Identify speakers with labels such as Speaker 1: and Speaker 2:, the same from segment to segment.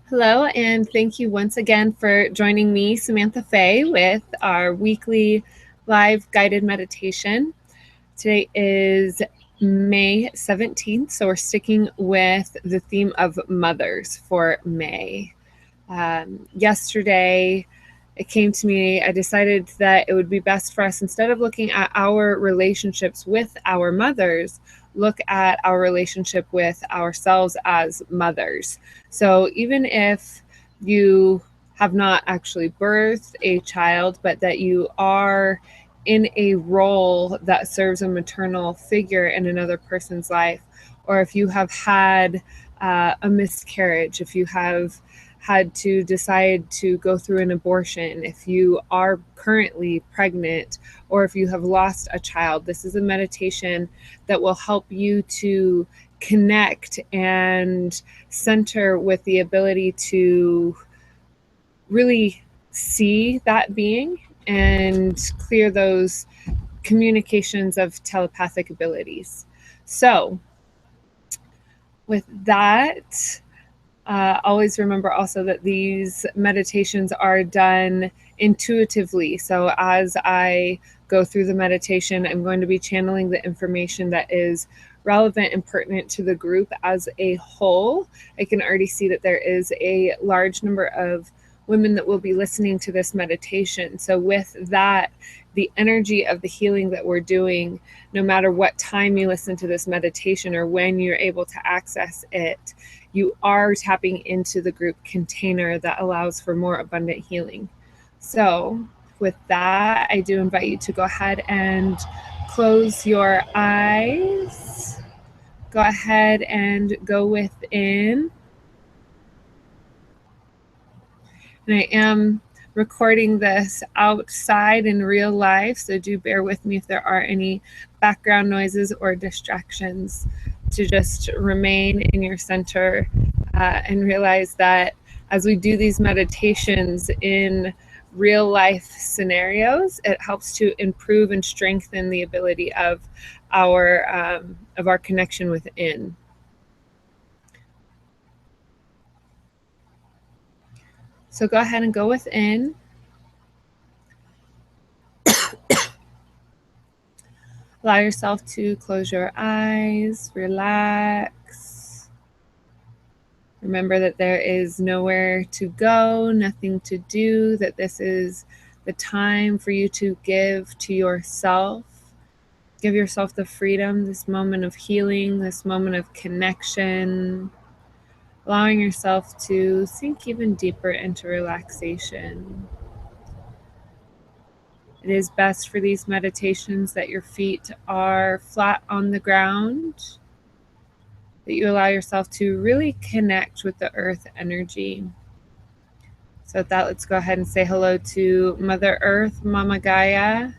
Speaker 1: Hello, and thank you once again for joining me, Samantha Fay, with our weekly live guided meditation. Today is May 17th, so we're sticking with the theme of mothers for May. Yesterday, it came to me, I decided that it would be best for us, instead of looking at our relationships with our mothers, look at our relationship with ourselves as mothers. So even if you have not actually birthed a child, but that you are in a role that serves a maternal figure in another person's life, or if you have had a miscarriage, if you have had to decide to go through an abortion, if you are currently pregnant, or if you have lost a child, this is a meditation that will help you to connect and center with the ability to really see that being and clear those communications of telepathic abilities. So, with that, always remember also that these meditations are done intuitively. So as I go through the meditation, I'm going to be channeling the information that is relevant and pertinent to the group as a whole. I can already see that there is a large number of women that will be listening to this meditation. So with that, the energy of the healing that we're doing, no matter what time you listen to this meditation or when you're able to access it, you are tapping into the group container that allows for more abundant healing. So, with that, I do invite you to go ahead and close your eyes. Go ahead and go within. And I am recording this outside in real life, so do bear with me if there are any background noises or distractions, to just remain in your center and realize that as we do these meditations in real life scenarios, it helps to improve and strengthen the ability of our connection within. So go ahead and go within. Allow yourself to close your eyes, relax. Remember that there is nowhere to go, nothing to do, that this is the time for you to give to yourself. Give yourself the freedom, this moment of healing, this moment of connection, allowing yourself to sink even deeper into relaxation. It is best for these meditations that your feet are flat on the ground, that you allow yourself to really connect with the earth energy. So with that, let's go ahead and say hello to Mother Earth, Mama Gaia.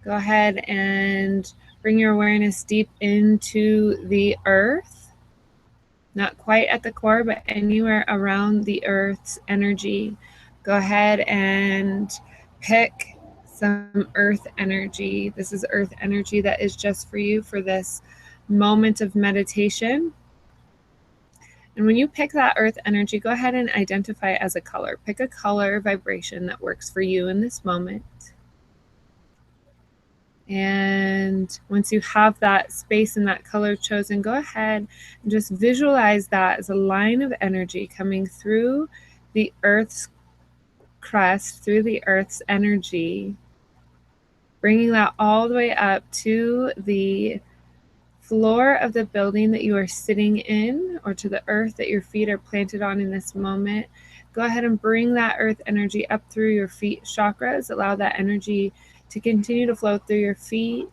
Speaker 1: Go ahead and bring your awareness deep into the earth, not quite at the core, but anywhere around the earth's energy. Go ahead and pick some earth energy. This is earth energy that is just for you for this moment of meditation. And when you pick that earth energy, go ahead and identify it as a color. Pick a color vibration that works for you in this moment. And once you have that space and that color chosen, go ahead and just visualize that as a line of energy coming through the earth's crust, through the earth's energy, bringing that all the way up to the floor of the building that you are sitting in, or to the earth that your feet are planted on in this moment. Go ahead and bring that earth energy up through your feet chakras. Allow that energy to continue to flow through your feet,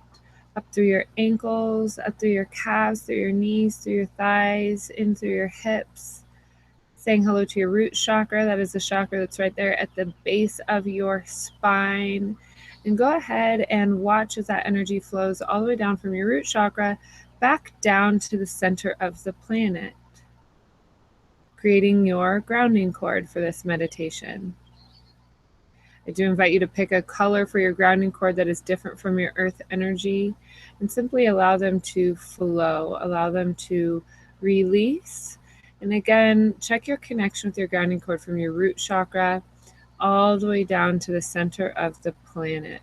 Speaker 1: up through your ankles, up through your calves, through your knees, through your thighs, in through your hips. Saying hello to your root chakra. That is the chakra that's right there at the base of your spine. And go ahead and watch as that energy flows all the way down from your root chakra back down to the center of the planet, creating your grounding cord for this meditation. I do invite you to pick a color for your grounding cord that is different from your earth energy, and simply allow them to flow, allow them to release. And again, check your connection with your grounding cord from your root chakra all the way down to the center of the planet.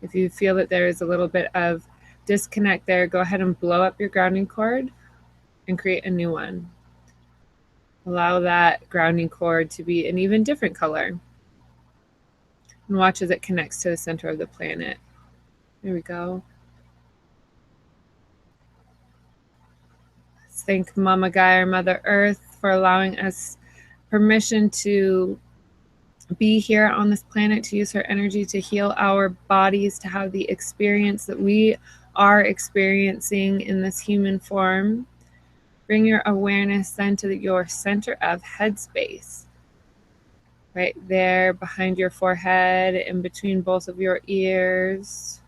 Speaker 1: If you feel that there is a little bit of disconnect there, go ahead and blow up your grounding cord and create a new one. Allow that grounding cord to be an even different color. And watch as it connects to the center of the planet. There we go. Let's thank Mama Gaia, Mother Earth, for allowing us permission to be here on this planet, to use her energy to heal our bodies, to have the experience that we are experiencing in this human form. Bring your awareness then to your center of headspace. Right there behind your forehead, in between both of your ears.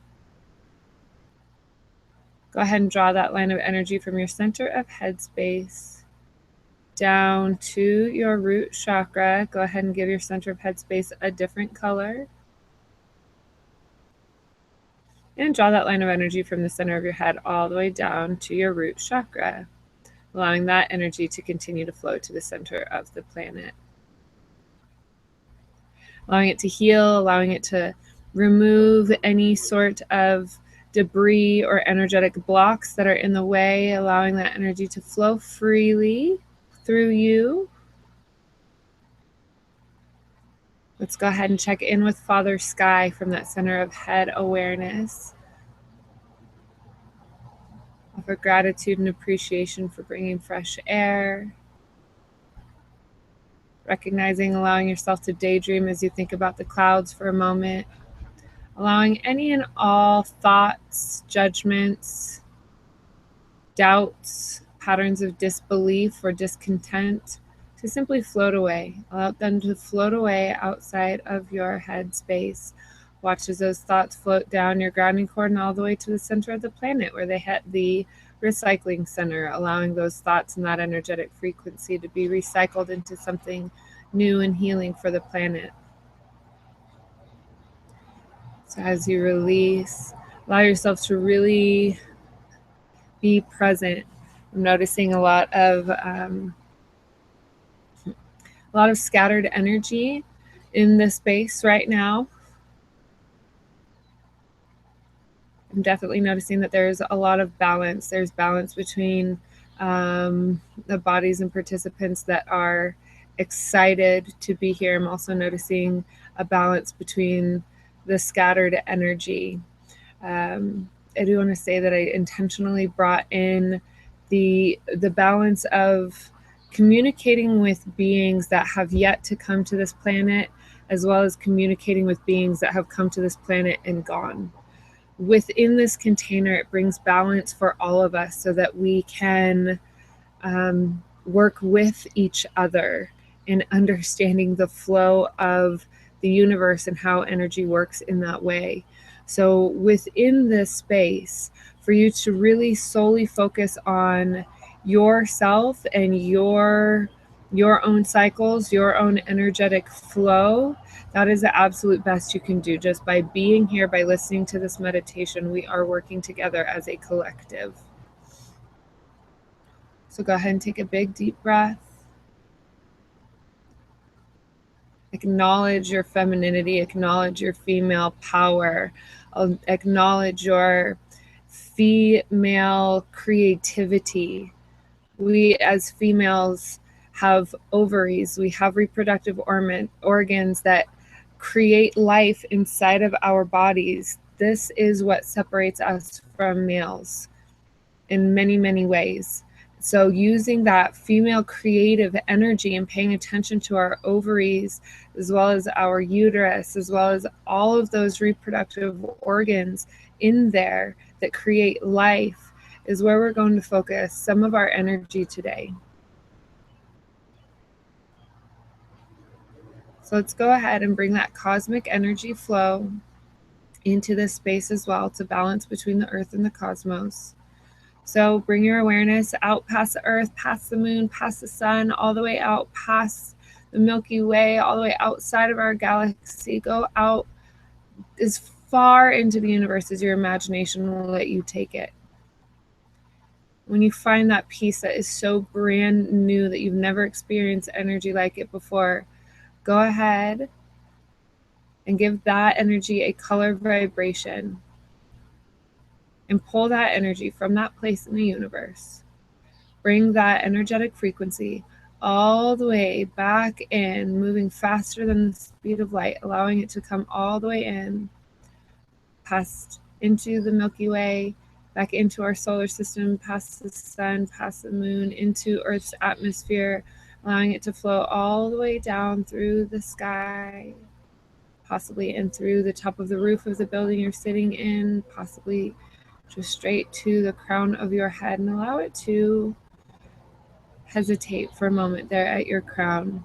Speaker 1: Go ahead and draw that line of energy from your center of headspace down to your root chakra. Go ahead and give your center of headspace a different color. And draw that line of energy from the center of your head all the way down to your root chakra, allowing that energy to continue to flow to the center of the planet. Allowing it to heal, allowing it to remove any sort of debris or energetic blocks that are in the way, allowing that energy to flow freely through you. Let's go ahead and check in with Father Sky from that center of head awareness. Offer gratitude and appreciation for bringing fresh air. Recognizing, allowing yourself to daydream as you think about the clouds for a moment. Allowing any and all thoughts, judgments, doubts, patterns of disbelief or discontent to simply float away. Allow them to float away outside of your head space. Watch as those thoughts float down your grounding cord and all the way to the center of the planet where they hit the recycling center, allowing those thoughts and that energetic frequency to be recycled into something new and healing for the planet. So as you release, allow yourself to really be present. I'm noticing a lot of scattered energy in this space right now. I'm definitely noticing that there's a lot of balance. There's balance between the bodies and participants that are excited to be here. I'm also noticing a balance between the scattered energy. I do want to say that I intentionally brought in the balance of communicating with beings that have yet to come to this planet, as well as communicating with beings that have come to this planet and gone. Within this container, it brings balance for all of us so that we can work with each other in understanding the flow of the universe and how energy works in that way. So within this space, for you to really solely focus on yourself and your own cycles, your own energetic flow, that is the absolute best you can do. Just by being here, by listening to this meditation, we are working together as a collective. So go ahead and take a big, deep breath. Acknowledge your femininity, acknowledge your female power, acknowledge your female creativity. We as females have ovaries, we have reproductive organs that create life inside of our bodies. This is what separates us from males in many, many ways. So using that female creative energy and paying attention to our ovaries, as well as our uterus, as well as all of those reproductive organs in there that create life, is where we're going to focus some of our energy today. So let's go ahead and bring that cosmic energy flow into this space as well to balance between the earth and the cosmos. So bring your awareness out past the earth, past the moon, past the sun, all the way out past the Milky Way, all the way outside of our galaxy. Go out as far into the universe as your imagination will let you take it. When you find that piece that is so brand new that you've never experienced energy like it before, go ahead and give that energy a color vibration and pull that energy from that place in the universe. Bring that energetic frequency all the way back in, moving faster than the speed of light, allowing it to come all the way in, past into the Milky Way, back into our solar system, past the sun, past the moon, into Earth's atmosphere, allowing it to flow all the way down through the sky, possibly in through the top of the roof of the building you're sitting in, possibly just straight to the crown of your head, and allow it to hesitate for a moment there at your crown.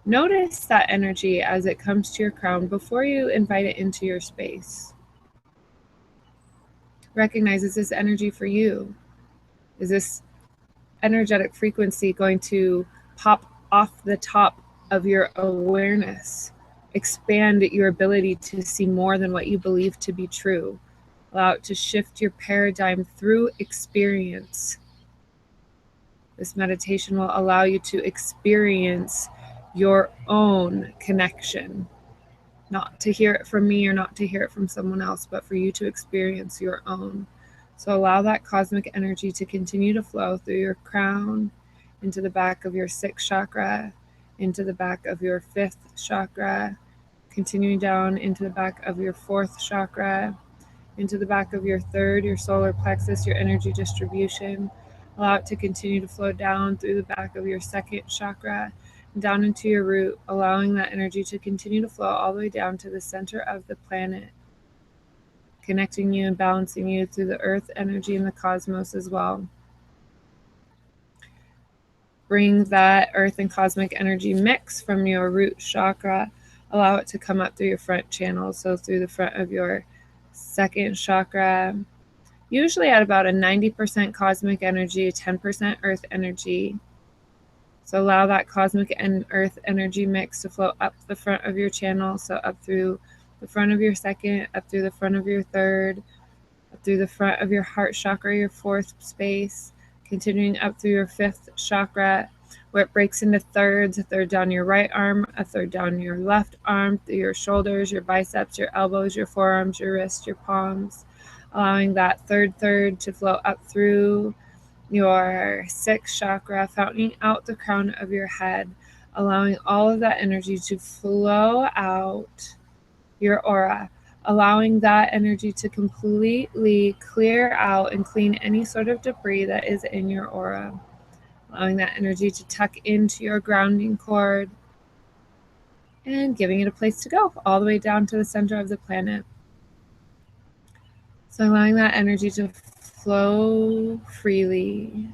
Speaker 1: Notice that energy as it comes to your crown before you invite it into your space. Recognize, is this energy for you? Is this energetic frequency going to pop off the top of your awareness, expand your ability to see more than what you believe to be true? Allow it to shift your paradigm through experience. This meditation will allow you to experience your own connection, not to hear it from me or not to hear it from someone else, but for you to experience your own. So allow that cosmic energy to continue to flow through your crown, into the back of your sixth chakra, into the back of your fifth chakra, continuing down into the back of your fourth chakra, into the back of your third, your solar plexus, your energy distribution. Allow it to continue to flow down through the back of your second chakra, down into your root, allowing that energy to continue to flow all the way down to the center of the planet, connecting you and balancing you through the earth energy and the cosmos as well. Bring that earth and cosmic energy mix from your root chakra. Allow it to come up through your front channel, so through the front of your second chakra, usually at about a 90% cosmic energy, 10% earth energy. So allow that cosmic and earth energy mix to flow up the front of your channel, so up through the front of your second, up through the front of your third, up through the front of your heart chakra, your fourth space, continuing up through your fifth chakra, where it breaks into thirds, a third down your right arm, a third down your left arm, through your shoulders, your biceps, your elbows, your forearms, your wrists, your palms, allowing that third to flow up through your sixth chakra, fountaining out the crown of your head, allowing all of that energy to flow out your aura, allowing that energy to completely clear out and clean any sort of debris that is in your aura, allowing that energy to tuck into your grounding cord and giving it a place to go all the way down to the center of the planet. So allowing that energy to flow freely.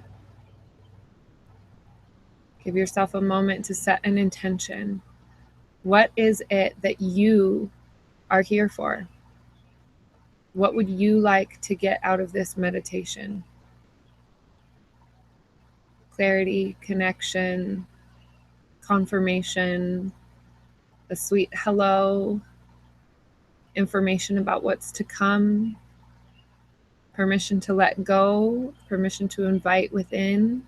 Speaker 1: Give yourself a moment to set an intention. What is it that you are here for? What would you like to get out of this meditation? Clarity, connection, confirmation, a sweet hello, information about what's to come, permission to let go, permission to invite within.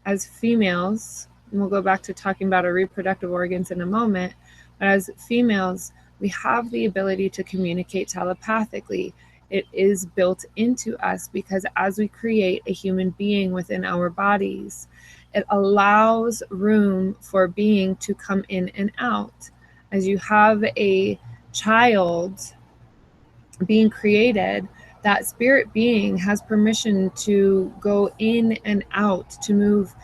Speaker 1: As females, and we'll go back to talking about our reproductive organs in a moment, but as females, we have the ability to communicate telepathically. It is built into us because as we create a human being within our bodies, it allows room for being to come in and out. As you have a child being created, that spirit being has permission to go in and out, to move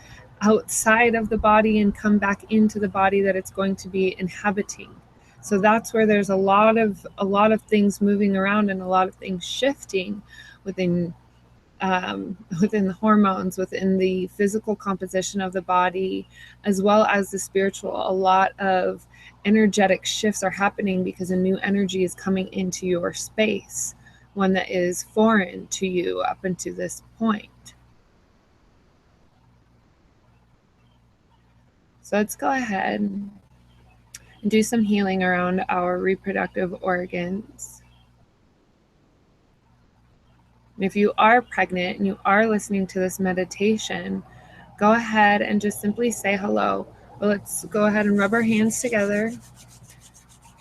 Speaker 1: outside of the body and come back into the body that it's going to be inhabiting. So that's where there's a lot of things moving around and a lot of things shifting within the hormones, within the physical composition of the body, as well as the spiritual. A lot of energetic shifts are happening because a new energy is coming into your space, one that is foreign to you up until this point. So let's go ahead and do some healing around our reproductive organs. And if you are pregnant and you are listening to this meditation, go ahead and just simply say hello. But let's go ahead and rub our hands together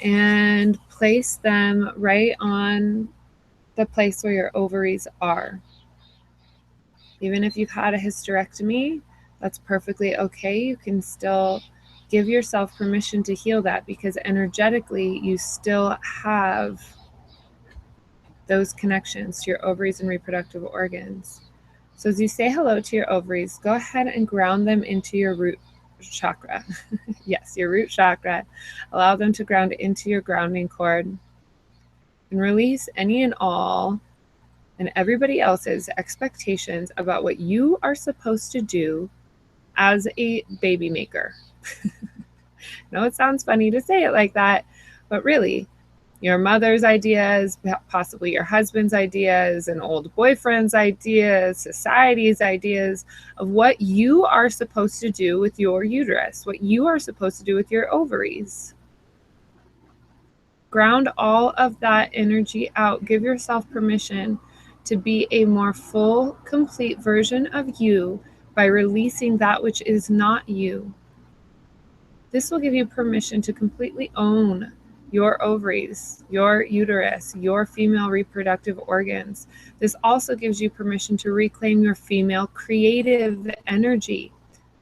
Speaker 1: and place them right on the place where your ovaries are. Even if you've had a hysterectomy, that's perfectly okay. You can still give yourself permission to heal that, because energetically you still have those connections to your ovaries and reproductive organs. So as you say hello to your ovaries, go ahead and ground them into your root chakra. Yes, your root chakra. Allow them to ground into your grounding cord, and release any and all and everybody else's expectations about what you are supposed to do as a baby maker. I know it sounds funny to say it like that, but really, your mother's ideas, possibly your husband's ideas, an old boyfriend's ideas, society's ideas of what you are supposed to do with your uterus, what you are supposed to do with your ovaries. Ground all of that energy out. Give yourself permission to be a more full, complete version of you by releasing that which is not you. This will give you permission to completely own your ovaries, your uterus, your female reproductive organs. This also gives you permission to reclaim your female creative energy.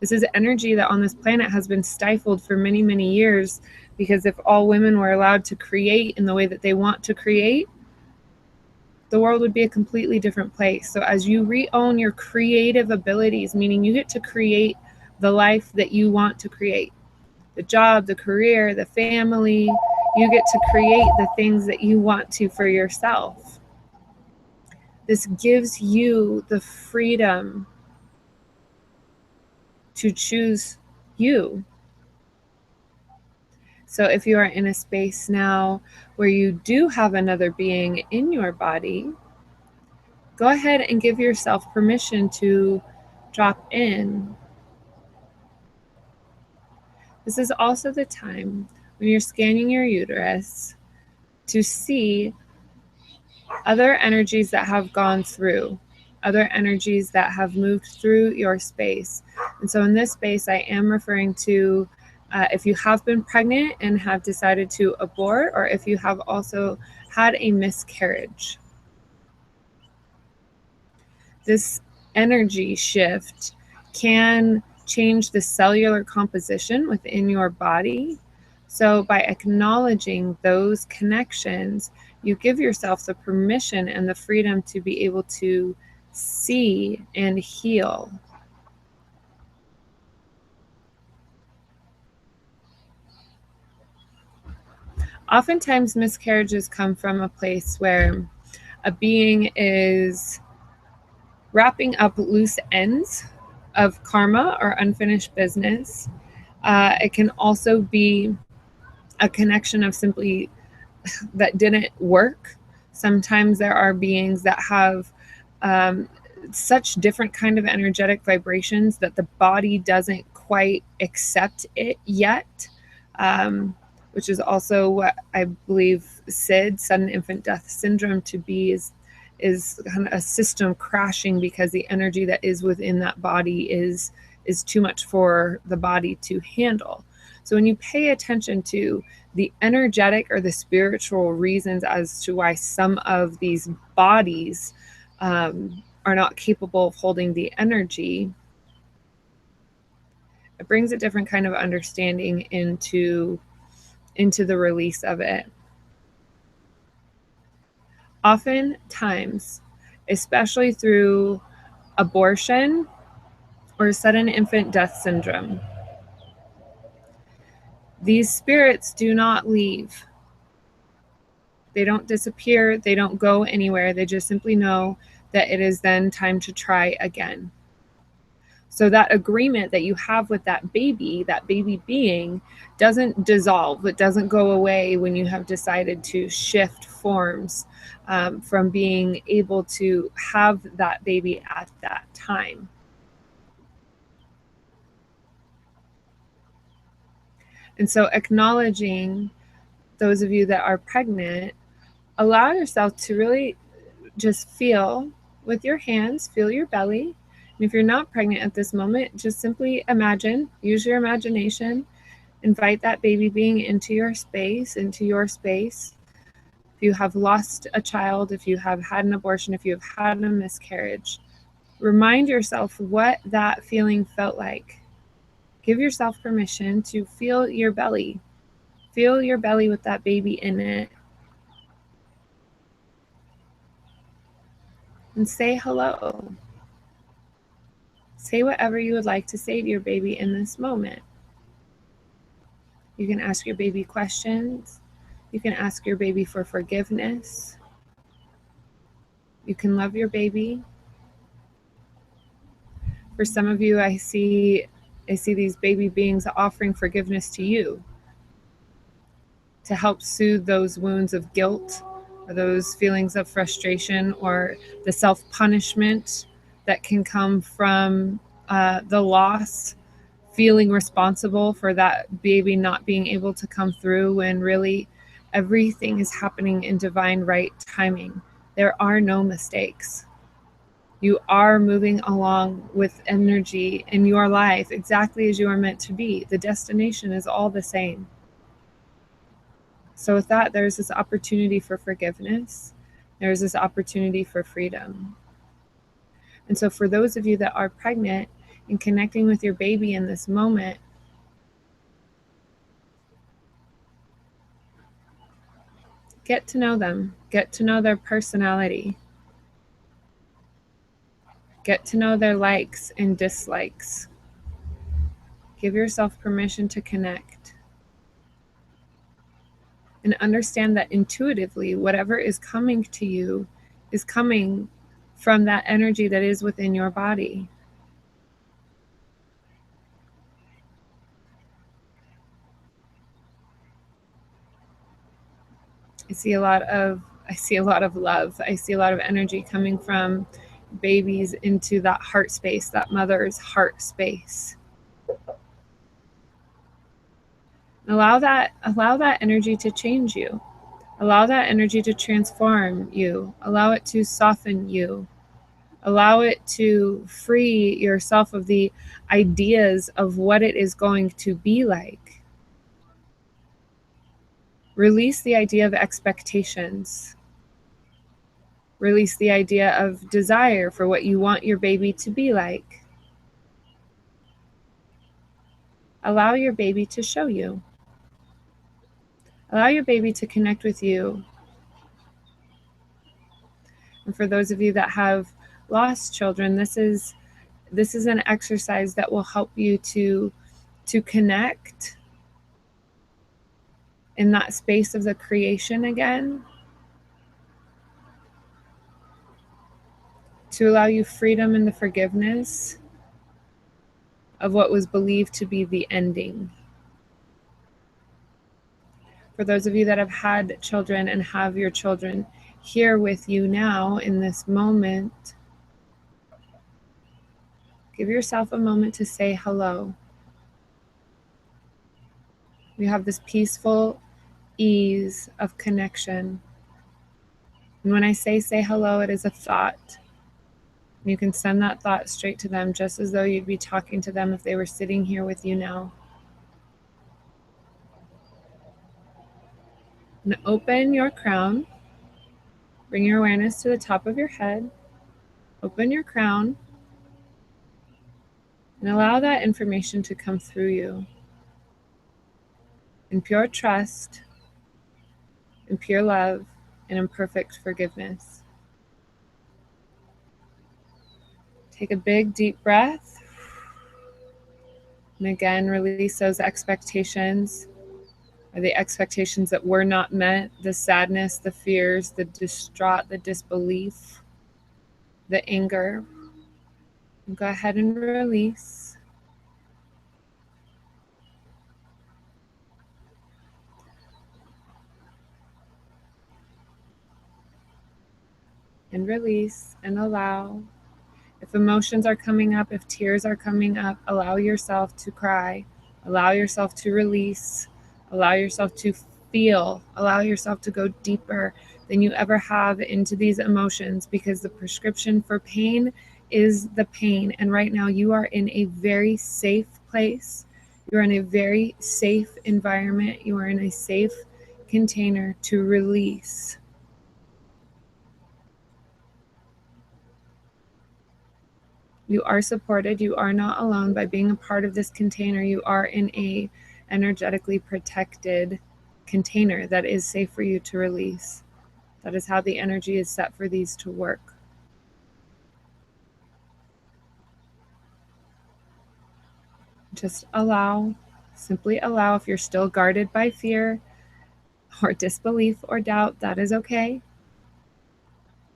Speaker 1: This is energy that on this planet has been stifled for many, many years, because if all women were allowed to create in the way that they want to create, the world would be a completely different place. So as you re-own your creative abilities, meaning you get to create the life that you want to create, the job, the career, the family, you get to create the things that you want to for yourself. This gives you the freedom to choose you. So if you are in a space now where you do have another being in your body, go ahead and give yourself permission to drop in. This is also the time when you're scanning your uterus to see other energies that have gone through, other energies that have moved through your space. And so in this space, I am referring to if you have been pregnant and have decided to abort, or if you have also had a miscarriage. This energy shift can change the cellular composition within your body. So by acknowledging those connections, you give yourself the permission and the freedom to be able to see and heal. Oftentimes, miscarriages come from a place where a being is wrapping up loose ends of karma or unfinished business. It can also be a connection of simply that didn't work. Sometimes there are beings that have such different kind of energetic vibrations that the body doesn't quite accept it yet, which is also what I believe SID, sudden infant death syndrome, to be, is kind of a system crashing because the energy that is within that body is too much for the body to handle. So when you pay attention to the energetic or the spiritual reasons as to why some of these bodies are not capable of holding the energy, it brings a different kind of understanding into the release of it. Oftentimes, especially through abortion or sudden infant death syndrome, these spirits do not leave. They don't disappear. They don't go anywhere. They just simply know that it is then time to try again. So that agreement that you have with that baby being, doesn't dissolve. It doesn't go away when you have decided to shift forms from being able to have that baby at that time. And so acknowledging those of you that are pregnant, allow yourself to really just feel with your hands, feel your belly. And if you're not pregnant at this moment, just simply imagine, use your imagination, invite that baby being into your space, If you have lost a child, if you have had an abortion, if you have had a miscarriage, remind yourself what that feeling felt like. Give yourself permission to feel your belly. Feel your belly with that baby in it. And say hello. Say whatever you would like to say to your baby in this moment. You can ask your baby questions. You can ask your baby for forgiveness. You can love your baby. For some of you, I see these baby beings offering forgiveness to you to help soothe those wounds of guilt or those feelings of frustration or the self-punishment that can come from the loss, feeling responsible for that baby not being able to come through when really everything is happening in divine right timing. There are no mistakes. You are moving along with energy in your life exactly as you are meant to be. The destination is all the same. So with that, there's this opportunity for forgiveness. There's this opportunity for freedom. And so for those of you that are pregnant and connecting with your baby in this moment, get to know them. Get to know their personality. Get to know their likes and dislikes. Give yourself permission to connect. And understand that intuitively, whatever is coming to you is coming from that energy that is within your body. I see a lot of love. I see a lot of energy coming from babies into that heart space, that mother's heart space. Allow that energy to change you. Allow that energy to transform you. Allow it to soften you. Allow it to free yourself of the ideas of what it is going to be like. Release the idea of expectations. Release the idea of desire for what you want your baby to be like. Allow your baby to show you. Allow your baby to connect with you. And for those of you that have lost children, this is an exercise that will help you to connect in that space of the creation again, to allow you freedom in the forgiveness of what was believed to be the ending. For those of you that have had children and have your children here with you now in this moment, give yourself a moment to say hello. We have this peaceful ease of connection. And when I say hello, it is a thought. You can send that thought straight to them, just as though you'd be talking to them if they were sitting here with you now. And open your crown. Bring your awareness to the top of your head. Open your crown. And allow that information to come through you. In pure trust, in pure love, and in perfect forgiveness. Take a big, deep breath. And again, release those expectations, or the expectations that were not met, the sadness, the fears, the distraught, the disbelief, the anger. And go ahead and release. And release and allow. If emotions are coming up, if tears are coming up, allow yourself to cry. Allow yourself to release. Allow yourself to feel. Allow yourself to go deeper than you ever have into these emotions, because the prescription for pain is the pain. And right now you are in a very safe place. You're in a very safe environment. You are in a safe container to release. You are supported. You are not alone. By being a part of this container, you are in a energetically protected container that is safe for you to release. That is how the energy is set for these to work. Just allow, simply allow. If you're still guarded by fear or disbelief or doubt, that is okay.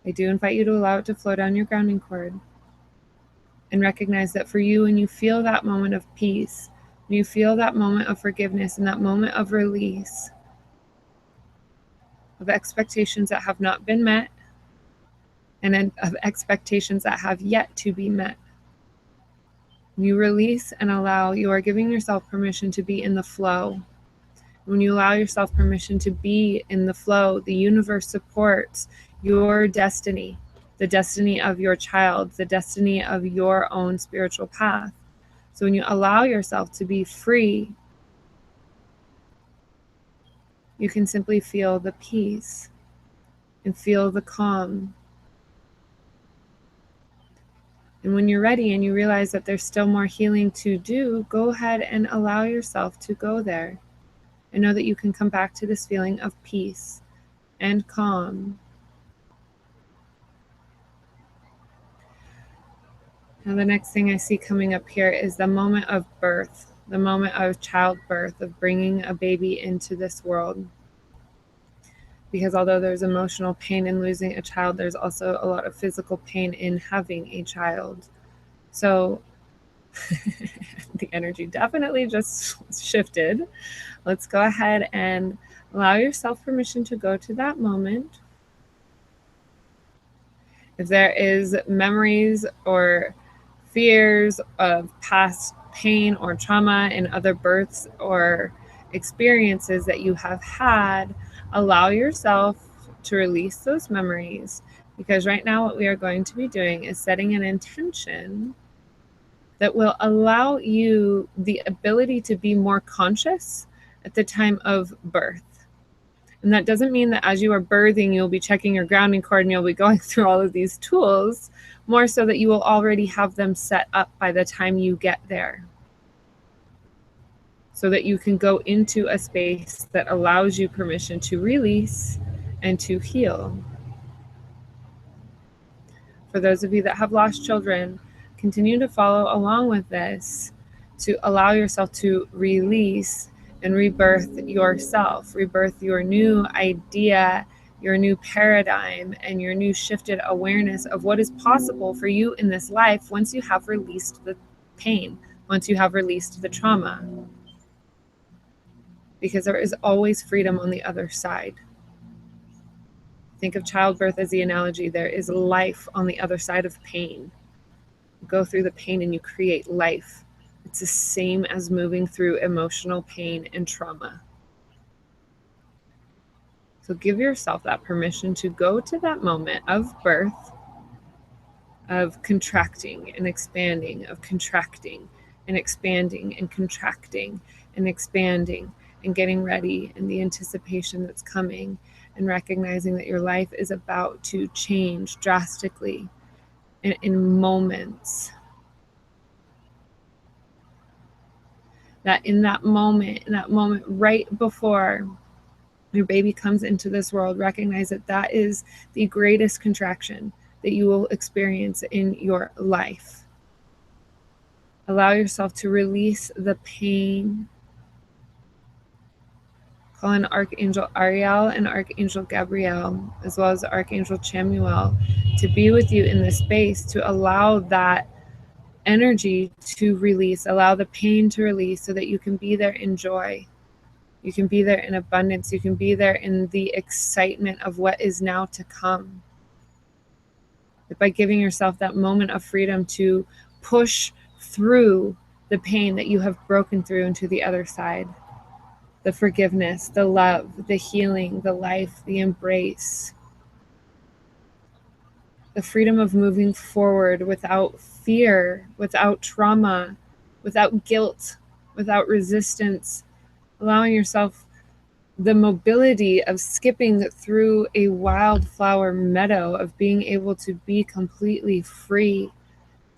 Speaker 1: I do invite you to allow it to flow down your grounding cord. And recognize that for you, when you feel that moment of peace, when you feel that moment of forgiveness and that moment of release, of expectations that have not been met, and then of expectations that have yet to be met, you release and allow, you are giving yourself permission to be in the flow. When you allow yourself permission to be in the flow, the universe supports your destiny, the destiny of your child, the destiny of your own spiritual path. So when you allow yourself to be free, you can simply feel the peace and feel the calm. And when you're ready and you realize that there's still more healing to do, go ahead and allow yourself to go there. And know that you can come back to this feeling of peace and calm. Now, the next thing I see coming up here is the moment of birth, the moment of childbirth, of bringing a baby into this world. Because although there's emotional pain in losing a child, there's also a lot of physical pain in having a child. So the energy definitely just shifted. Let's go ahead and allow yourself permission to go to that moment. If there is memories or fears of past pain or trauma in other births or experiences that you have had, allow yourself to release those memories, because right now what we are going to be doing is setting an intention that will allow you the ability to be more conscious at the time of birth. And that doesn't mean that as you are birthing, you'll be checking your grounding cord and you'll be going through all of these tools, more so that you will already have them set up by the time you get there. So that you can go into a space that allows you permission to release and to heal. For those of you that have lost children, continue to follow along with this to allow yourself to release and rebirth yourself, rebirth your new idea, your new paradigm, and your new shifted awareness of what is possible for you in this life once you have released the pain, once you have released the trauma. Because there is always freedom on the other side. Think of childbirth as the analogy. There is life on the other side of pain. You go through the pain and you create life. It's the same as moving through emotional pain and trauma. So give yourself that permission to go to that moment of birth, of contracting and expanding, of contracting and expanding and contracting and expanding, and getting ready, and the anticipation that's coming, and recognizing that your life is about to change drastically in moments. That in that moment right before your baby comes into this world, recognize that that is the greatest contraction that you will experience in your life. Allow yourself to release the pain. Call in Archangel Ariel and Archangel Gabriel, as well as Archangel Chamuel, to be with you in this space, to allow that energy to release, allow the pain to release, so that you can be there in joy. You can be there in abundance. You can be there in the excitement of what is now to come. By giving yourself that moment of freedom to push through the pain that you have broken through into the other side. the forgiveness, the love, the healing, the life, the embrace, the freedom of moving forward without fear, without trauma, without guilt, without resistance, allowing yourself the mobility of skipping through a wildflower meadow, of being able to be completely free,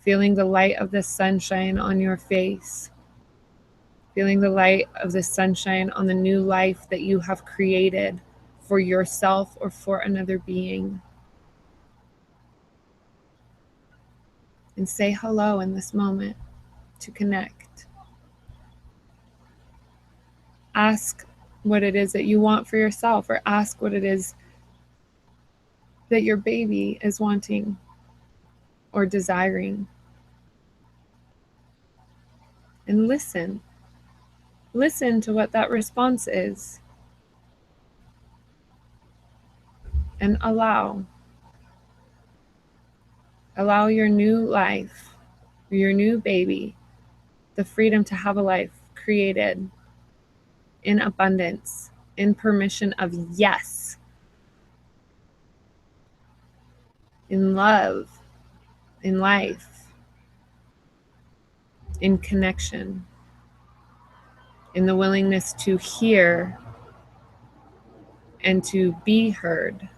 Speaker 1: feeling the light of the sunshine on your face, feeling the light of the sunshine on the new life that you have created for yourself or for another being. And say hello in this moment to connect. Ask what it is that you want for yourself, or ask what it is that your baby is wanting or desiring. And listen. Listen to what that response is. And allow. Allow your new life, your new baby, the freedom to have a life created in abundance, in permission of yes, in love, in life, in connection, in the willingness to hear and to be heard.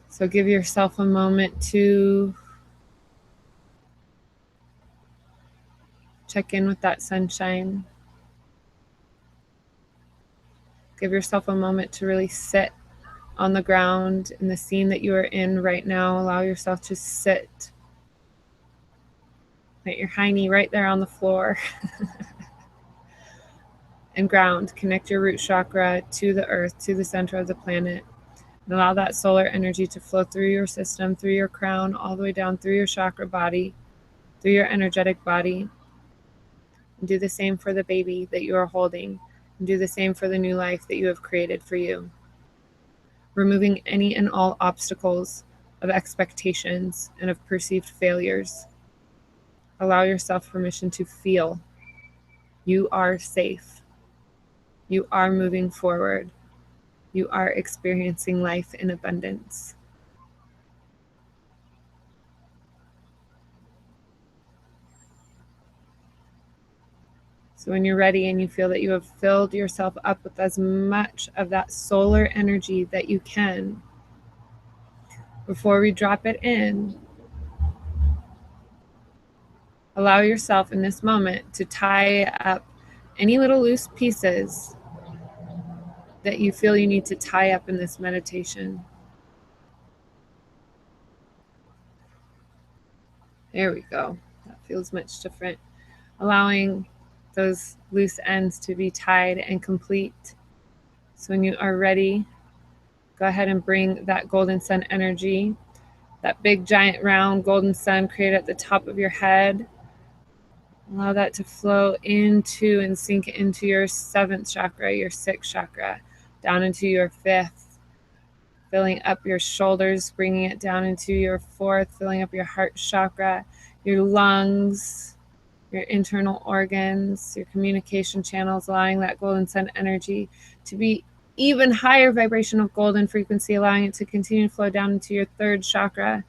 Speaker 1: So give yourself a moment to check in with that sunshine. Give yourself a moment to really sit on the ground in the scene that you are in right now. Allow yourself to sit. Put your hiney right there on the floor. And ground. Connect your root chakra to the earth, to the center of the planet. And allow that solar energy to flow through your system, through your crown, all the way down through your chakra body, through your energetic body. And do the same for the baby that you are holding. And do the same for the new life that you have created for you. Removing any and all obstacles of expectations and of perceived failures. Allow yourself permission to feel. You are safe. You are moving forward. You are experiencing life in abundance. So when you're ready and you feel that you have filled yourself up with as much of that solar energy that you can, before we drop it in, allow yourself in this moment to tie up any little loose pieces that you feel you need to tie up in this meditation. There we go. That feels much different. Allowing those loose ends to be tied and complete. So when you are ready, go ahead and bring that golden sun energy, that big giant round golden sun created at the top of your head. Allow that to flow into and sink into your 7th chakra, your 6th chakra, down into your 5th, filling up your shoulders, bringing it down into your 4th, filling up your heart chakra, your lungs, your internal organs, your communication channels, allowing that golden sun energy to be even higher vibration of golden frequency, allowing it to continue to flow down into your 3rd chakra,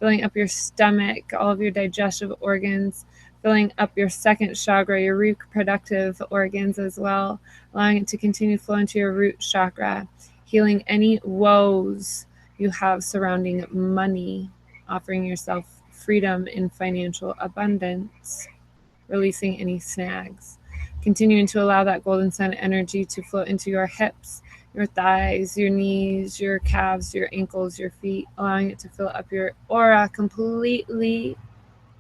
Speaker 1: filling up your stomach, all of your digestive organs, filling up your 2nd chakra, your reproductive organs as well, allowing it to continue to flow into your root chakra, healing any woes you have surrounding money, offering yourself freedom in financial abundance, releasing any snags. Continuing to allow that golden sun energy to flow into your hips, your thighs, your knees, your calves, your ankles, your feet, allowing it to fill up your aura completely,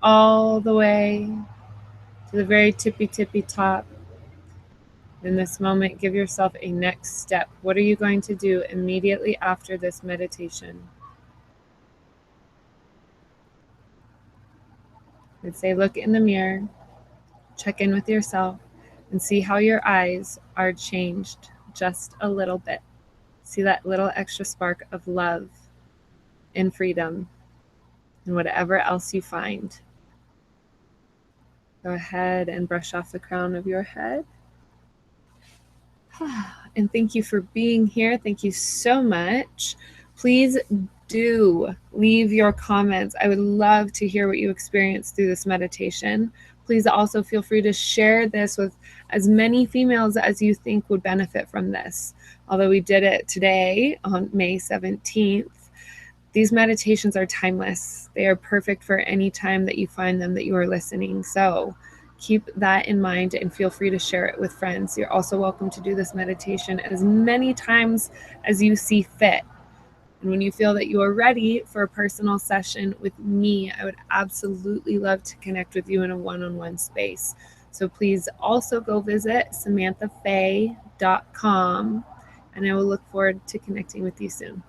Speaker 1: all the way to the very tippy top. In this moment, give yourself a next step. What are you going to do immediately after this meditation? I'd say look in the mirror, check in with yourself, and see how your eyes are changed just a little bit. See that little extra spark of love and freedom and whatever else you find. Go ahead and brush off the crown of your head. And thank you for being here. Thank you so much. Please do leave your comments. I would love to hear what you experienced through this meditation. Please also feel free to share this with as many females as you think would benefit from this. Although we did it today on May 17th, these meditations are timeless. They are perfect for any time that you find them that you are listening. So keep that in mind and feel free to share it with friends. You're also welcome to do this meditation as many times as you see fit. And when you feel that you are ready for a personal session with me, I would absolutely love to connect with you in a one-on-one space. So please also go visit SamanthaFaye.com, and I will look forward to connecting with you soon.